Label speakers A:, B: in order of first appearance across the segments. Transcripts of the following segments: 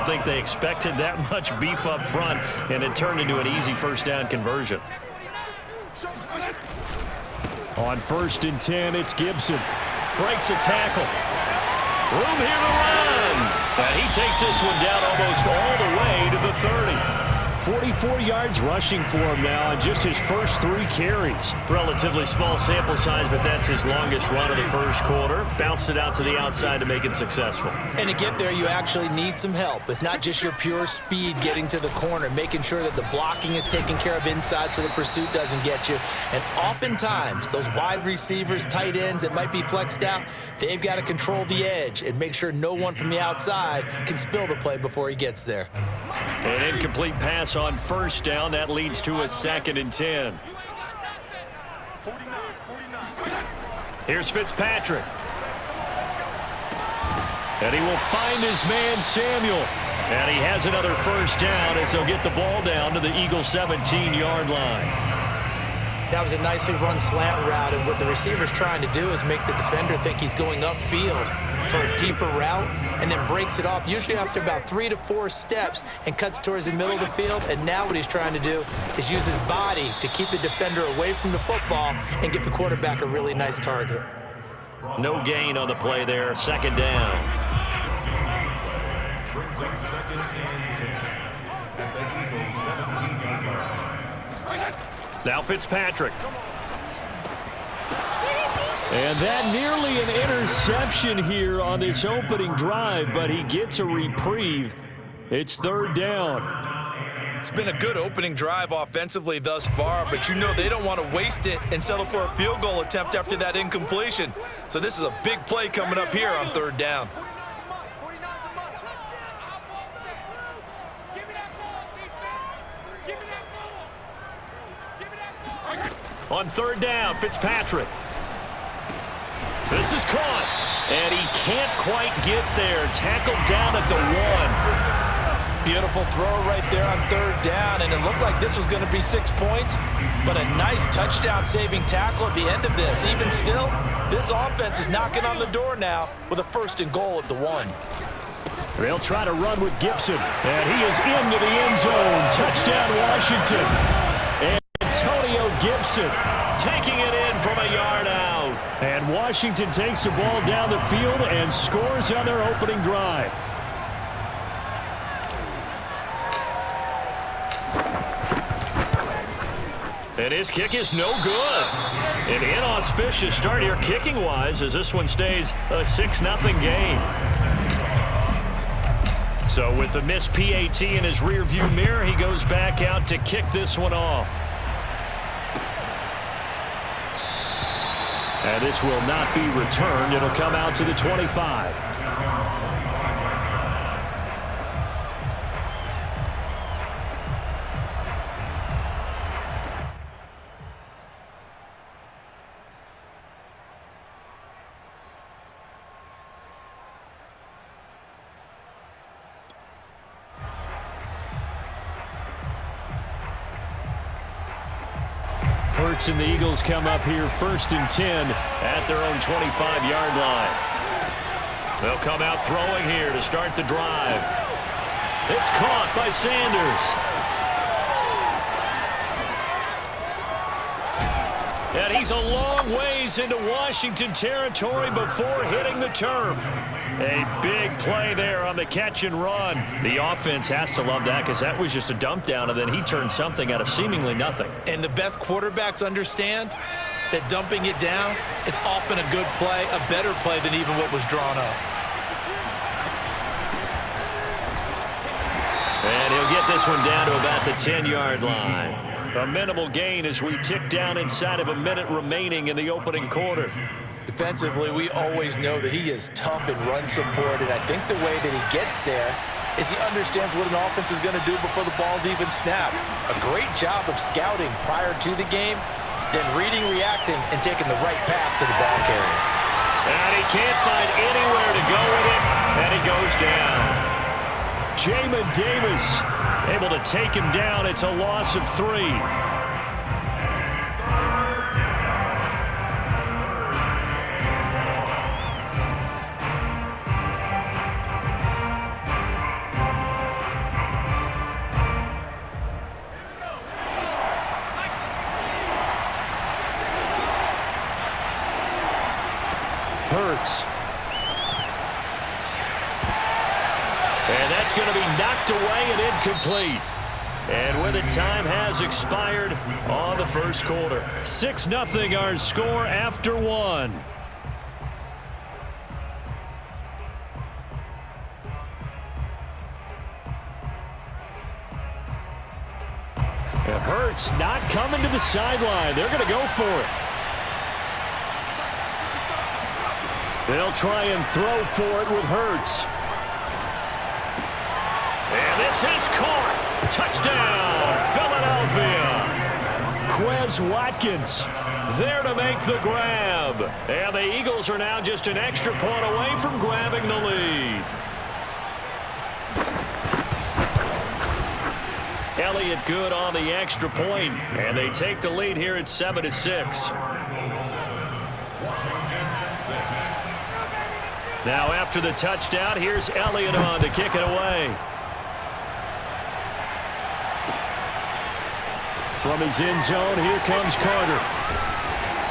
A: think they expected that much beef up front, and it turned into an easy first down conversion.
B: On 1st and 10, it's Gibson.
A: Breaks a tackle. Room here to run. And he takes this one down almost all the way to the 30.
B: 44 yards rushing for him now on just his first 3 carries.
A: Relatively small sample size, but that's his longest run of the first quarter. Bounced it out to the outside to make it successful.
C: And to get there, you actually need some help. It's not just your pure speed getting to the corner, making sure that the blocking is taken care of inside so the pursuit doesn't get you. And oftentimes, those wide receivers, tight ends that might be flexed out, they've got to control the edge and make sure no one from the outside can spill the play before he gets there.
A: An incomplete pass on first down. That leads to a 2nd and 10. Here's Fitzpatrick. And he will find his man Samuel. And he has another first down as they'll get the ball down to the Eagles' 17-yard line.
C: That was a nicely run slant route, and what the receiver's trying to do is make the defender think he's going upfield for a deeper route, and then breaks it off, usually after about 3 to 4 steps, and cuts towards the middle of the field. And now what he's trying to do is use his body to keep the defender away from the football and give the quarterback a really nice target.
A: No gain on the play there. 2nd down.
D: Brings up 2nd and 10 at the Eagles' 17-yard line.
A: Now Fitzpatrick.
B: And that nearly an interception here on this opening drive, but he gets a reprieve. It's 3rd down.
C: It's been a good opening drive offensively thus far, but you know they don't want to waste it and settle for a field goal attempt after that incompletion. So this is a big play coming up here on 3rd down.
A: On 3rd down, Fitzpatrick. This is caught, and he can't quite get there. Tackled down at the 1.
C: Beautiful throw right there on 3rd down, and it looked like this was going to be 6 points, but a nice touchdown-saving tackle at the end of this. Even still, this offense is knocking on the door now with a 1st and goal at the 1.
B: They'll try to run with Gibson, and he is into the end zone. Touchdown, Washington. And Antonio Gibson
A: Taking it in from a yard out.
B: And Washington takes the ball down the field and scores on their opening drive.
A: And his kick is no good. An inauspicious start here kicking-wise as this one stays a 6-0 game. So with the missed PAT in his rearview mirror, he goes back out to kick this one off.
B: And this will not be returned. It'll come out to the 25. Hurts and the Eagles come up here 1st and 10
A: at their own 25-yard line. They'll come out throwing here to start the drive. It's caught by Sanders. And he's a long ways into Washington territory before hitting the turf. A big play there on the catch and run. The offense has to love that because that was just a dump down, and then he turned something out of seemingly nothing.
C: And the best quarterbacks understand that dumping it down is often a good play, a better play than even what was drawn up.
A: And he'll get this one down to about the 10-yard line. A minimal gain as we tick down inside of a minute remaining in the opening quarter.
C: Defensively, we always know that he is tough in run support, and I think the way that he gets there is he understands what an offense is going to do before the ball's even snapped. A great job of scouting prior to the game, then reading, reacting, and taking the right path to the ball carrier.
A: And he can't find anywhere to go with it, and he goes down.
B: Jamin Davis able to take him down. It's a loss of 3. Hurts.
A: And that's going to be knocked away and incomplete. And with it, time has expired on the first quarter.
B: 6-0 our score after one. And Hurts not coming to the sideline. They're going to go for it. They'll try and throw for it with Hurts.
A: And this is caught. Touchdown, Philadelphia.
B: Quez Watkins
A: There to make the grab. And the Eagles are now just an extra point away from grabbing the lead. Elliott good on the extra point, and they take the lead here at 7-6. Now after the touchdown, here's Elliott on to kick it away.
B: from his end zone. Here comes Carter.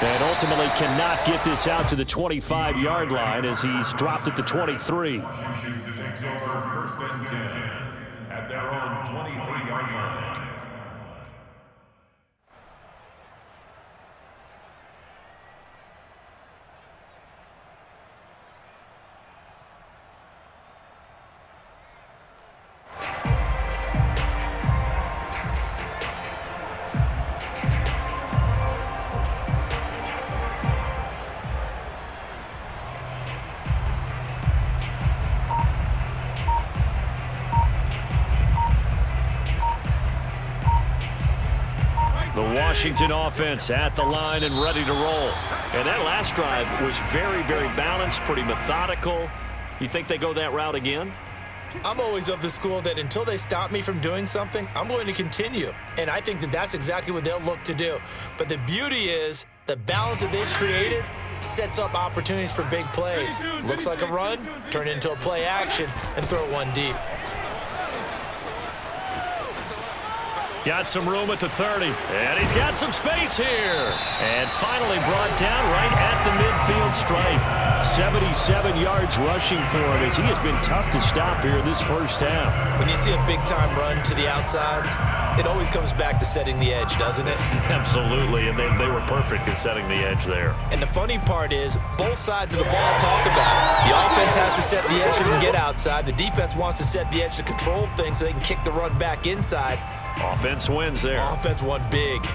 B: And ultimately cannot get this out to the 25-yard line as he's dropped at the 23.
D: Washington takes over 1st and 10 at their own 23-yard line.
A: The Washington offense at the line and ready to roll. And that last drive was very, very balanced, pretty methodical. You think they go that route again?
C: I'm always of the school that until they stop me from doing something, I'm going to continue. And I think that that's exactly what they'll look to do. But the beauty is the balance that they've created sets up opportunities for big plays. Looks like a run, turn it into a play action, and throw one deep.
A: Got some room at the 30, and he's got some space here. And finally brought down right at the midfield stripe.
B: 77 yards rushing for him as he has been tough to stop here in this first half.
C: When you see a big-time run to the outside, it always comes back to setting the edge, doesn't it?
A: Absolutely, and they were perfect at setting the edge there.
C: And the funny part is, both sides of the ball talk about it. The offense has to set the edge so they can get outside. The defense wants to set the edge to control things so they can kick the run back inside.
A: Offense wins there.
C: Offense won big.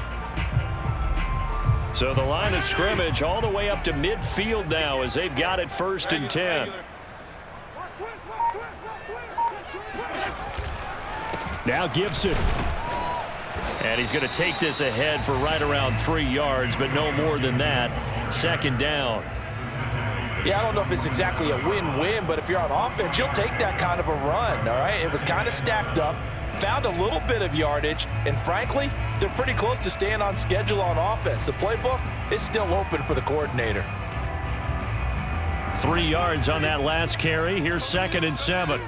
A: So the line of scrimmage all the way up to midfield now as they've got it 1st and 10.
B: Now Gibson.
A: And he's going to take this ahead for right around 3 yards, but no more than that. 2nd down.
C: Yeah, I don't know if it's exactly a win-win, but if you're on offense, you'll take that kind of a run, all right? It was kind of stacked up. Found a little bit of yardage, and frankly, they're pretty close to staying on schedule on offense. The playbook is still open for the coordinator.
A: 3 yards on that last carry. Here's 2nd and 7.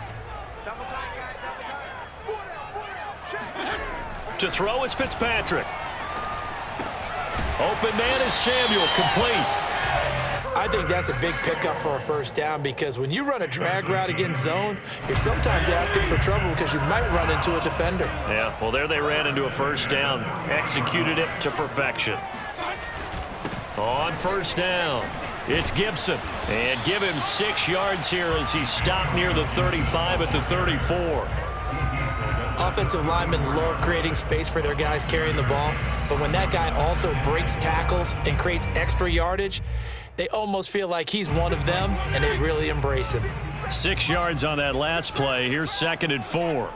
A: To throw is Fitzpatrick. Open man is Samuel, complete.
C: I think that's a big pickup for a 1st down because when you run a drag route against zone, you're sometimes asking for trouble because you might run into a defender.
A: Yeah, well, there they ran into a 1st down. Executed it to perfection. On 1st down, it's Gibson. And give him 6 yards here as he's stopped near the 35 at the 34.
C: Offensive linemen love creating space for their guys carrying the ball, but when that guy also breaks tackles and creates extra yardage, they almost feel like he's one of them, and they really embrace him.
A: 6 yards on that last play. Here's 2nd and 4.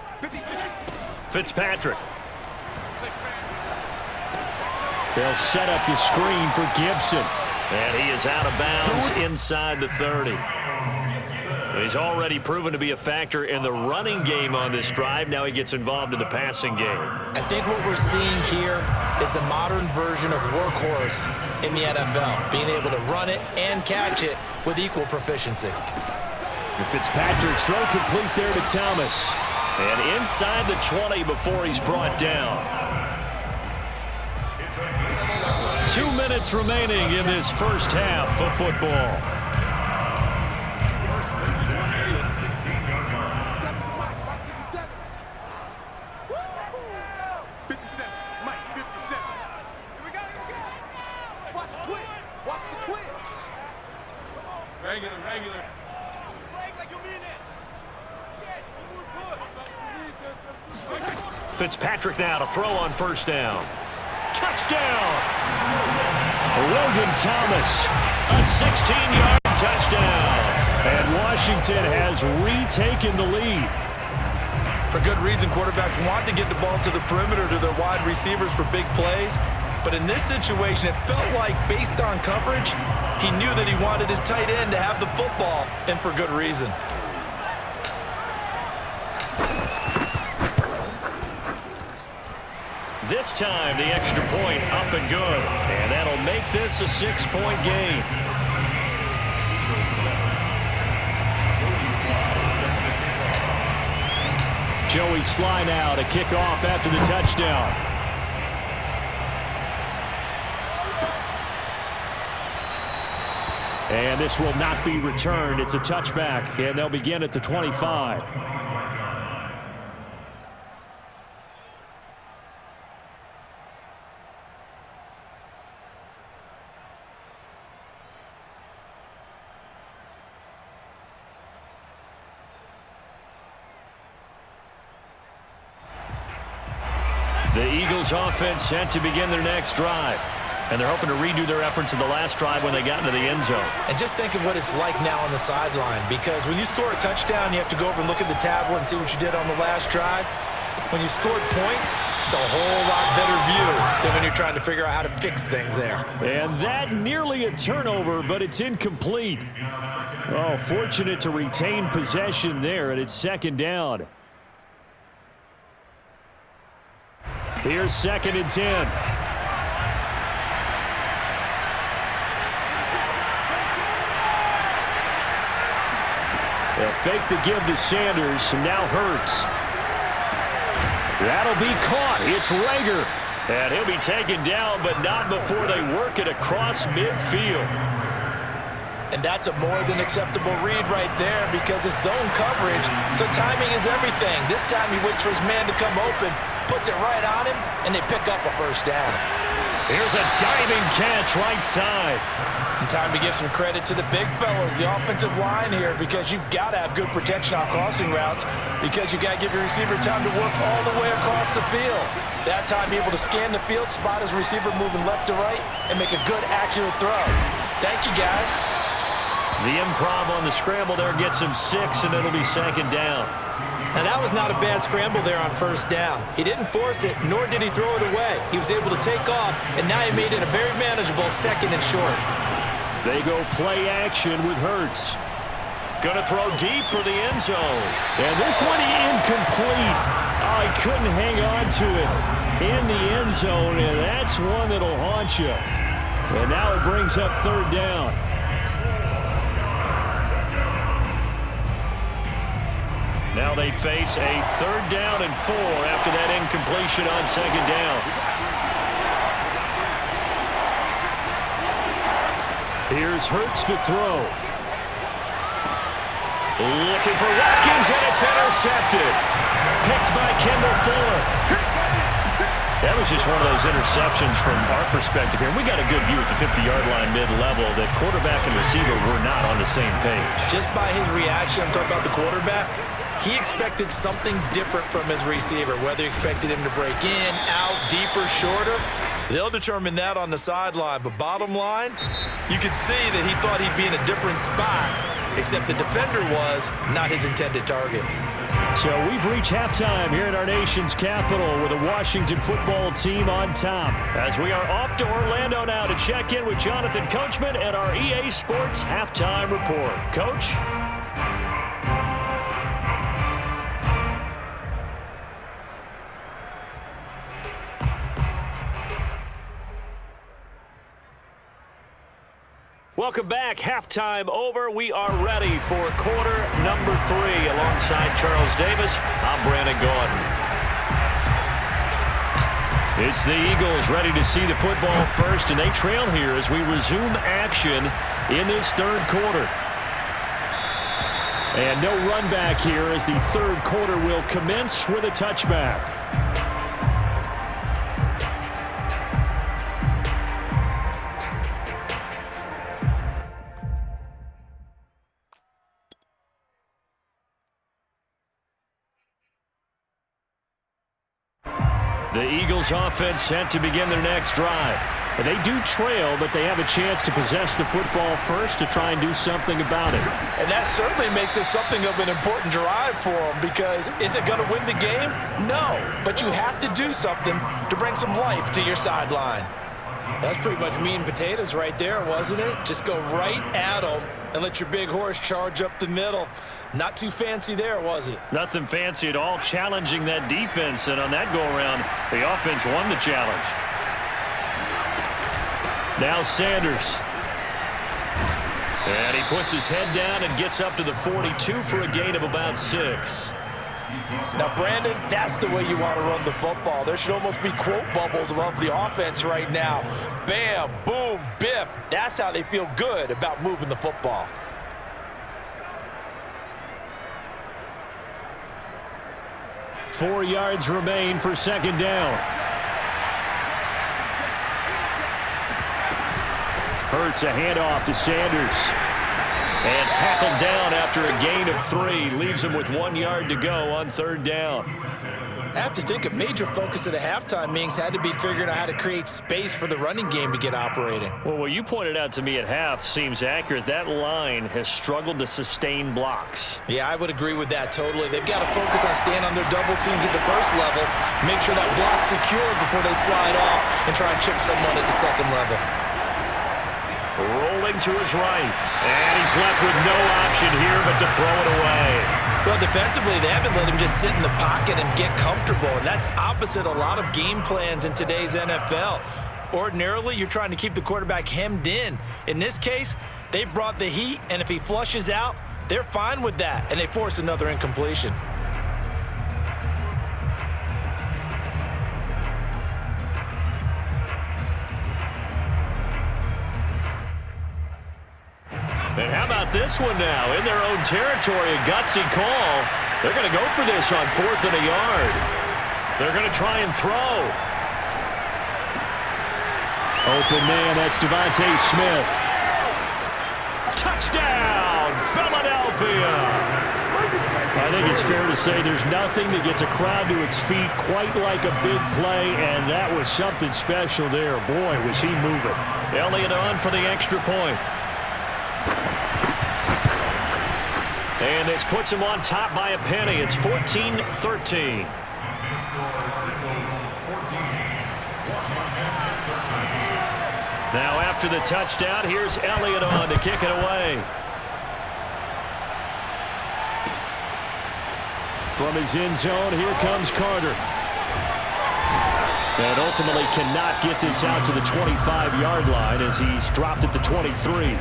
A: Fitzpatrick.
B: They'll set up the screen for Gibson.
A: And he is out of bounds inside the 30. He's already proven to be a factor in the running game on this drive. Now he gets involved in the passing game.
C: I think what we're seeing here is the modern version of workhorse in the NFL, being able to run it and catch it with equal proficiency.
B: And Fitzpatrick's throw complete there to Thomas.
A: And inside the 20 before he's brought down. 2 minutes remaining in this first half of football.
E: 57. Mike, 57. Here we go. Watch the twist. Watch the twist. Regular. Flag like you mean it.
A: Fitzpatrick now to throw on first down. Touchdown! Logan Thomas, a 16-yard touchdown. And Washington has retaken the lead.
C: For good reason, quarterbacks want to get the ball to the perimeter to their wide receivers for big plays. But in this situation, it felt like, based on coverage, he knew that he wanted his tight end to have the football, and for good reason.
A: This time, the extra point up and good. And that'll make this a 6-point game.
B: Joey Sly now to kick off after the touchdown. And this will not be returned. It's a touchback, and they'll begin at the 25. The Eagles offense set to begin their next drive. And they're hoping to redo their efforts in the last drive when they got into the end zone.
C: And just think of what it's like now on the sideline, because when you score a touchdown, you have to go over and look at the tablet and see what you did on the last drive. When you scored points, it's a whole lot better view than when you're trying to figure out how to fix things there.
B: And that nearly a turnover, but it's incomplete. Oh, fortunate to retain possession there, and it's second down. Here's 2nd and 10. They'll fake the give to Sanders, and now Hurts. That'll be caught. It's Rager.
A: And he'll be taken down, but not before they work it across midfield.
C: And that's a more than acceptable read right there, because it's zone coverage, so timing is everything. This time he waits for his man to come open, puts it right on him, and they pick up a first down.
A: Here's a diving catch right side.
C: And time to give some credit to the big fellas, the offensive line here, because you've got to have good protection on crossing routes, because you've got to give your receiver time to work all the way across the field. That time, be able to scan the field, spot his receiver moving left to right, and make a good, accurate throw. Thank you, guys.
A: The improv on the scramble there gets him 6, and it'll be second down.
C: Now, that was not a bad scramble there on first down. He didn't force it, nor did he throw it away. He was able to take off, and now he made it a very manageable 2nd and short.
B: They go play action with Hurts.
A: Going to throw deep for the end zone.
B: And this one incomplete. Oh, he couldn't hang on to it in the end zone, and that's one that'll haunt you. And now it brings up 3rd down.
A: Now they face a 3rd down and 4 after that incompletion on 2nd down.
B: Here's Hurts to throw.
A: Looking for Watkins, and it's intercepted. Picked by Kendall Fuller. That was just one of those interceptions from our perspective here. We got a good view at the 50-yard line mid-level that quarterback and receiver were not on the same page.
C: Just by his reaction, I'm talking about the quarterback, he expected something different from his receiver, whether he expected him to break in, out, deeper, shorter. They'll determine that on the sideline. But bottom line, you could see that he thought he'd be in a different spot, except the defender was not his intended target.
B: So we've reached halftime here in our nation's capital with the Washington football team on top.
A: As we are off to Orlando now to check in with Jonathan Coachman and our EA Sports Halftime Report. Coach? Welcome back. Halftime over. We are ready for quarter number 3. Alongside Charles Davis, I'm Brandon Gordon.
B: It's the Eagles ready to see the football first, and they trail here as we resume action in this 3rd quarter. And no run back here as the 3rd quarter will commence with a touchback.
A: The Eagles offense set to begin their next drive.
B: And they do trail, but they have a chance to possess the football first to try and do something about it.
C: And that certainly makes it something of an important drive for them, because is it going to win the game? No, but you have to do something to bring some life to your sideline. That's pretty much meat and potatoes right there, wasn't it? Just go right at them and let your big horse charge up the middle. Not too fancy there, was it?
A: Nothing fancy at all, challenging that defense. And on that go-around, the offense won the challenge. Now Sanders. And he puts his head down and gets up to the 42 for a gain of about 6.
C: Now, Brandon, that's the way you want to run the football. There should almost be quote bubbles above the offense right now. Bam, boom, biff. That's how they feel good about moving the football.
B: Four yards remain for second down. Hurts a handoff to Sanders. And tackled down after a gain of 3. Leaves him with 1 yard to go on third down.
C: I have to think a major focus of the halftime meetings had to be figuring out how to create space for the running game to get operating.
A: Well, what you pointed out to me at half seems accurate. That line has struggled to sustain blocks.
C: Yeah, I would agree with that totally. They've got to focus on staying on their double teams at the first level, make sure that block's secured before they slide off and try and chip someone at the second level.
A: Rolling to his right. And he's left with no option here but to throw it away.
C: Well, defensively, they haven't let him just sit in the pocket and get comfortable, and that's opposite a lot of game plans in today's NFL. Ordinarily, you're trying to keep the quarterback hemmed in. In this case, they brought the heat, and if he flushes out, they're fine with that, and they force another incompletion.
A: And how about this one now? In their own territory, a gutsy call. They're going to go for this on 4th and a yard. They're going to try and throw.
B: Open man, that's Devontae Smith.
A: Touchdown, Philadelphia!
B: I think it's fair to say there's nothing that gets a crowd to its feet quite like a big play, and that was something special there. Boy, was he moving.
A: Elliott on for the extra point. And this puts him on top by a penny. It's 14-13. Now after the touchdown, here's Elliott on to kick it away.
B: From his end zone, here comes Carter. And ultimately cannot get this out to the 25-yard line as he's dropped at the 23.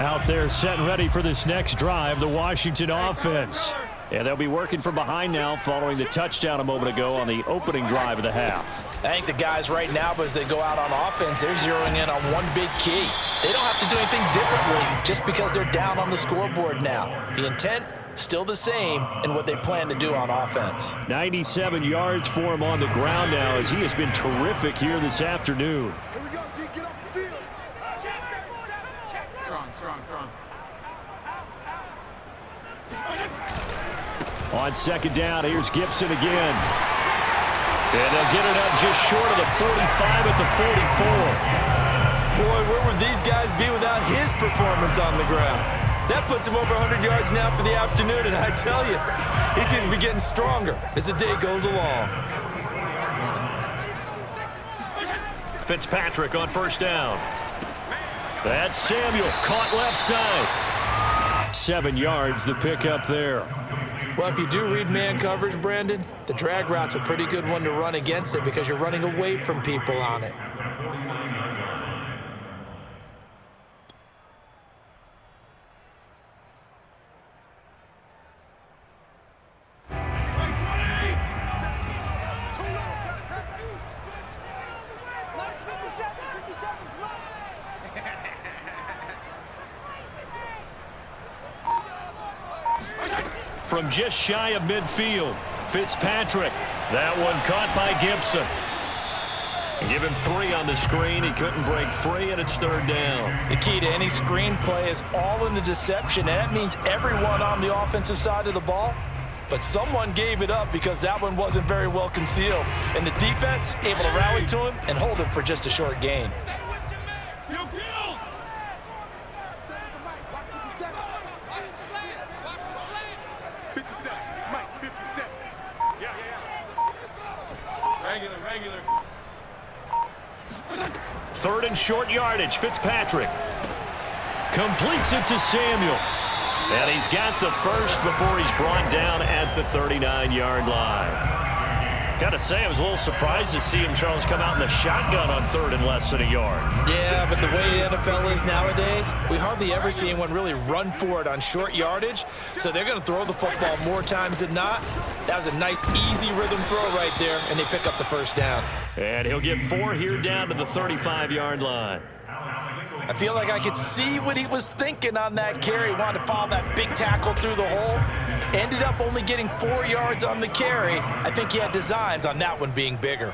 B: Out there set and ready for this next drive, the Washington offense. And they'll be working from behind now following the touchdown a moment ago on the opening drive of the half.
C: I think the guys right now, as they go out on offense, they're zeroing in on one big key. They don't have to do anything differently just because they're down on the scoreboard now. The intent, still the same in what they plan to do on offense.
B: 97 yards for him on the ground now as he has been terrific here this afternoon.
E: Here we go, D. Get off the field. Strong.
B: On second down, here's Gibson again.
A: And they'll get it up just short of the 45 at the 44.
C: Boy, where would these guys be without his performance on the ground? That puts him over 100 yards now for the afternoon, and I tell you, he seems to be getting stronger as the day goes along.
A: Fitzpatrick on first down. That's Samuel, caught left side.
B: 7 yards, the pickup there.
C: Well, if you do read man coverage, Brandon, the drag route's a pretty good one to run against it because you're running away from people on it.
A: From just shy of midfield, Fitzpatrick. That one caught by Gibson. Give him 3 on the screen. He couldn't break free, and it's third down.
C: The key to any screen play is all in the deception, and that means everyone on the offensive side of the ball. But someone gave it up because that one wasn't very well concealed. And the defense able to rally to him and hold him for just a short gain.
E: 57. Mike, 57. Yeah. Regular.
A: Third and short yardage. Fitzpatrick completes it to Samuel. And he's got the first before he's brought down at the 39-yard line. Got to say, I was a little surprised to see him, Charles, come out in the shotgun on third and less than a yard.
C: Yeah, but the way the NFL is nowadays, we hardly ever see anyone really run for it on short yardage. So they're going to throw the football more times than not. That was a nice, easy rhythm throw right there, and they pick up the first down.
A: And he'll get 4 here down to the 35-yard line.
C: I feel like I could see what he was thinking on that carry. Wanted to follow that big tackle through the hole. Ended up only getting 4 yards on the carry. I think he had designs on that one being bigger.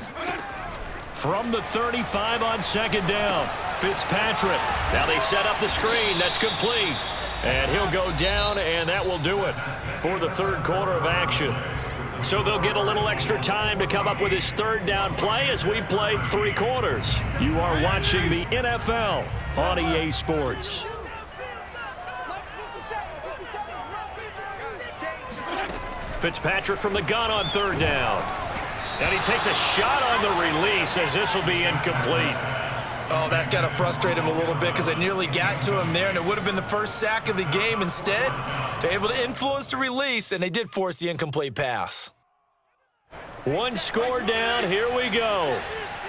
A: From the 35 on second down, Fitzpatrick. Now they set up the screen. That's complete. And he'll go down, and that will do it for the third quarter of action. So they'll get a little extra time to come up with his third down play as we've played 3 quarters. You are watching the NFL on EA Sports. Fitzpatrick from the gun on third down. And he takes a shot on the release as this will be incomplete.
C: Oh, that's got to frustrate him a little bit because they nearly got to him there, and it would have been the first sack of the game. Instead, they're able to influence the release, and they did force the incomplete pass.
A: 1 score down. Here we go.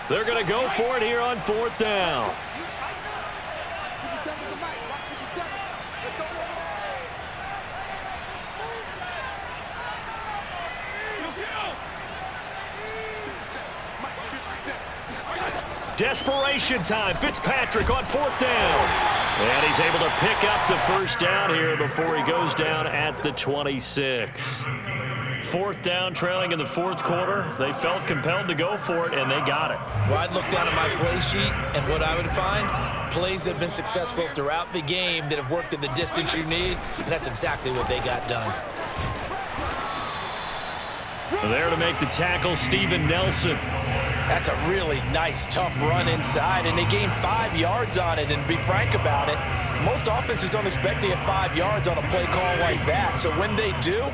A: They're going to go for it here on fourth down. Desperation time. Fitzpatrick on fourth down. And he's able to pick up the first down here before he goes down at the 26. Fourth down, trailing in the fourth quarter. They felt compelled to go for it, and they got it.
C: Well, I'd look down at my play sheet, and what I would find, plays have been successful throughout the game that have worked at the distance you need, and that's exactly what they got done.
A: There to make the tackle, Steven Nelson.
C: That's a really nice, tough run inside, and they gained 5 yards on it. And to be frank about it, most offenses don't expect to get 5 yards on a play call like that. So when they do,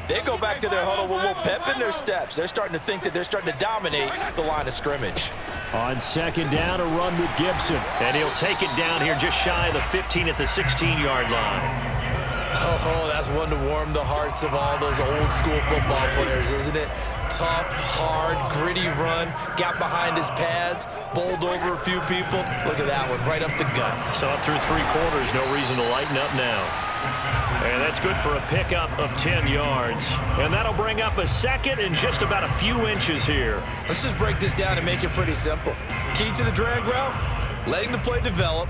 C: they go back to their huddle with a little pep in their steps. They're starting to think that they're starting to dominate the line of scrimmage.
A: On second down, a run with Gibson. And he'll take it down here just shy of the 15 at the 16-yard line.
C: Oh, that's one to warm the hearts of all those old-school football players, isn't it? Tough, hard, gritty run, got behind his pads, bowled over a few people. Look at that one, right up the gut.
A: So up through 3 quarters, no reason to lighten up now. And that's good for a pickup of 10 yards. And that'll bring up a second and just about a few inches here.
C: Let's just break this down and make it pretty simple. Key to the drag route, letting the play develop,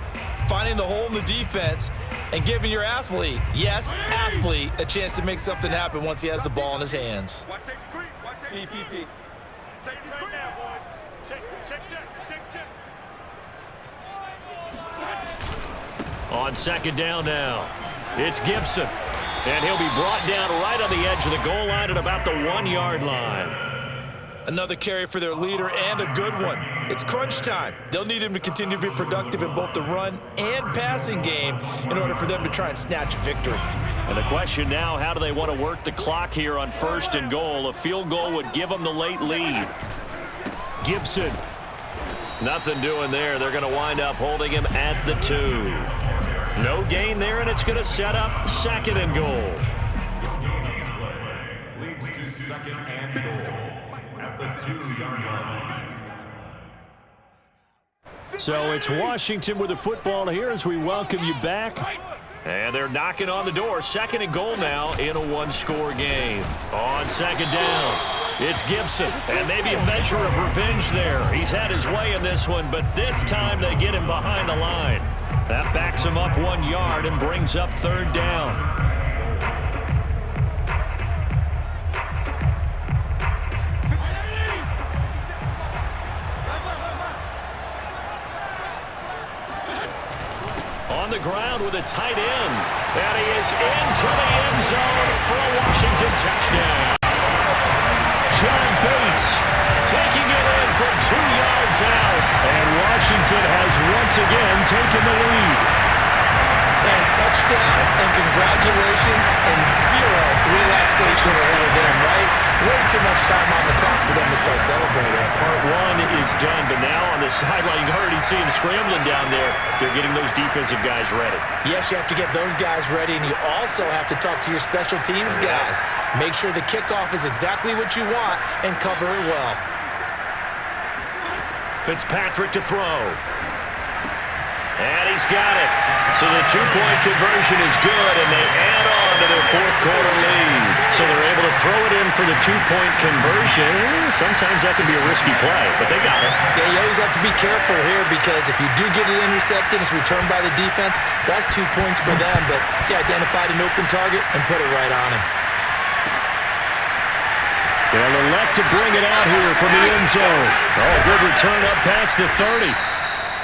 C: finding the hole in the defense, and giving your athlete, yes, athlete, a chance to make something happen once he has the ball in his hands.
E: Watch safety screen. Watch safety screen. Safety screen now, boys. Check.
A: On second down now, it's Gibson. And he'll be brought down right on the edge of the goal line at about the 1-yard line.
C: Another carry for their leader, and a good one. It's crunch time. They'll need him to continue to be productive in both the run and passing game in order for them to try and snatch a victory.
A: And the question now, how do they want to work the clock here on first and goal? A field goal would give them the late lead. Gibson. Nothing doing there. They're going to wind up holding him at the 2. No gain there, and it's going to set up second and goal.
D: Leads to second and goal at the 2-yard line.
A: So it's Washington with the football here as we welcome you back. And they're knocking on the door. Second and goal now in a 1-score game. On second down, it's Gibson. And maybe a measure of revenge there. He's had his way in this one, but this time they get him behind the line. That backs him up 1 yard and brings up third down. ground with a tight end. And he is into the end zone for a Washington touchdown. John Bates taking it in from 2 yards out. And Washington has once again taken the lead.
C: And touchdown, and congratulations, and zero relaxation ahead of them, right? Way too much time on the clock for them to start celebrating.
A: Part one is done, but now on the sideline, you already see him scrambling down there. They're getting those defensive guys ready.
C: Yes, you have to get those guys ready, and you also have to talk to your special teams guys. Make sure the kickoff is exactly what you want and cover it well.
A: Fitzpatrick to throw. And he's got it. So the two-point conversion is good, and they add on to their fourth-quarter lead. So they're able to throw it in for the two-point conversion. Sometimes that can be a risky play, but they got it.
C: Yeah, you always have to be careful here because if you do get it intercepted, it's returned by the defense, that's 2 points for them. But he identified an open target and put it right on him.
B: Well, elect to bring it out here from the end zone. Oh, good return up past the 30.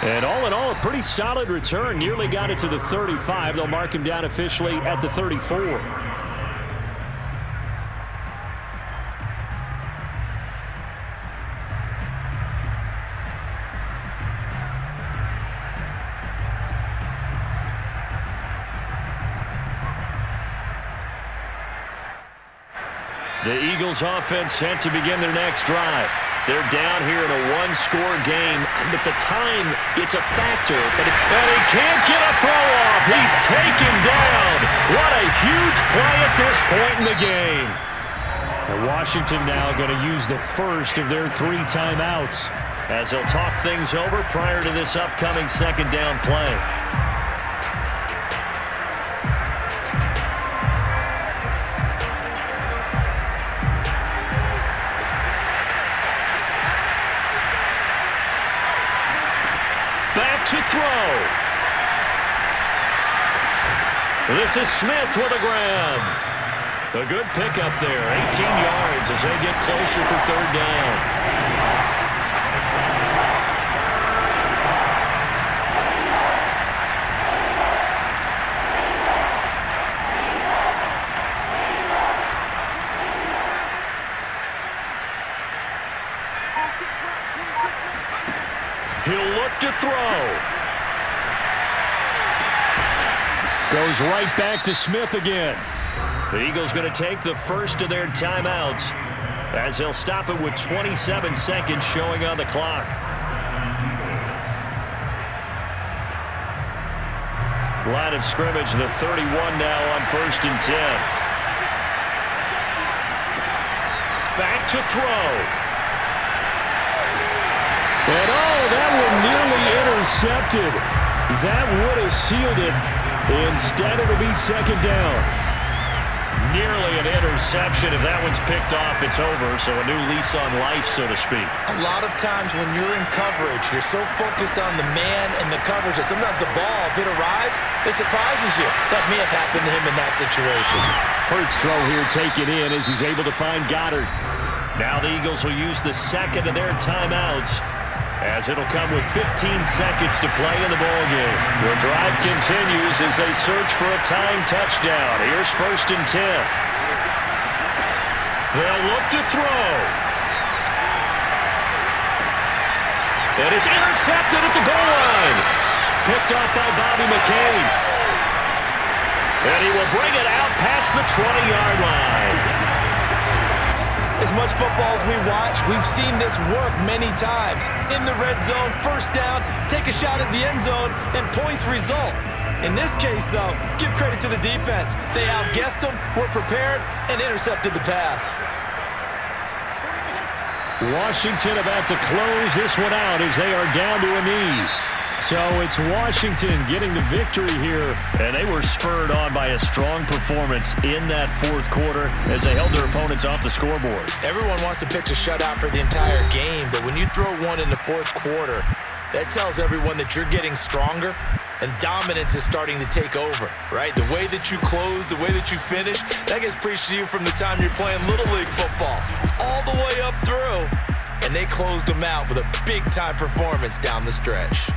B: And all in all, a pretty solid return. Nearly got it to the 35. They'll mark him down officially at the 34.
A: The Eagles offense set to begin their next drive. They're down here in a one-score game, but the time, it's a factor. And he can't get a throw-off. He's taken down. What a huge play at this point in the game.
B: And Washington now going to use the first of their 3 timeouts,
A: as they'll talk things over prior to this upcoming second down play. To throw. This is Smith with a grab. A good pickup there, 18 yards as they get closer for third down. He'll look to throw.
B: Goes right back to Smith again.
A: The Eagles going to take the first of their timeouts as they'll stop it with 27 seconds showing on the clock. Line of scrimmage, the 31 now on 1st and 10. Back to throw.
B: And that one nearly intercepted. That would have sealed it. Instead, it'll be second down.
A: Nearly an interception. If that one's picked off, it's over. So a new lease on life, so to speak.
C: A lot of times when you're in coverage, you're so focused on the man and the coverage that sometimes the ball, if it arrives, it surprises you. That may have happened to him in that situation.
B: Hurts throw here taken in as he's able to find Goddard.
A: Now the Eagles will use the second of their timeouts, as it'll come with 15 seconds to play in the ballgame. The drive continues as they search for a tying touchdown. Here's 1st and 10. They'll look to throw. And it's intercepted at the goal line. Picked off by Bobby McCain. And he will bring it out past the 20-yard line.
C: As much football as we watch, we've seen this work many times. In the red zone, first down, take a shot at the end zone, and points result. In this case, though, give credit to the defense. They outguessed them, were prepared, and intercepted the pass.
B: Washington about to close this one out as they are down to a knee. So it's Washington getting the victory here.
A: And they were spurred on by a strong performance in that fourth quarter as they held their opponents off the scoreboard.
C: Everyone wants to pitch a shutout for the entire game, but when you throw one in the fourth quarter, that tells everyone that you're getting stronger and dominance is starting to take over, right? The way that you close, the way that you finish, that gets preached to you from the time you're playing Little League football all the way up through. And they closed them out with a big-time performance down the stretch.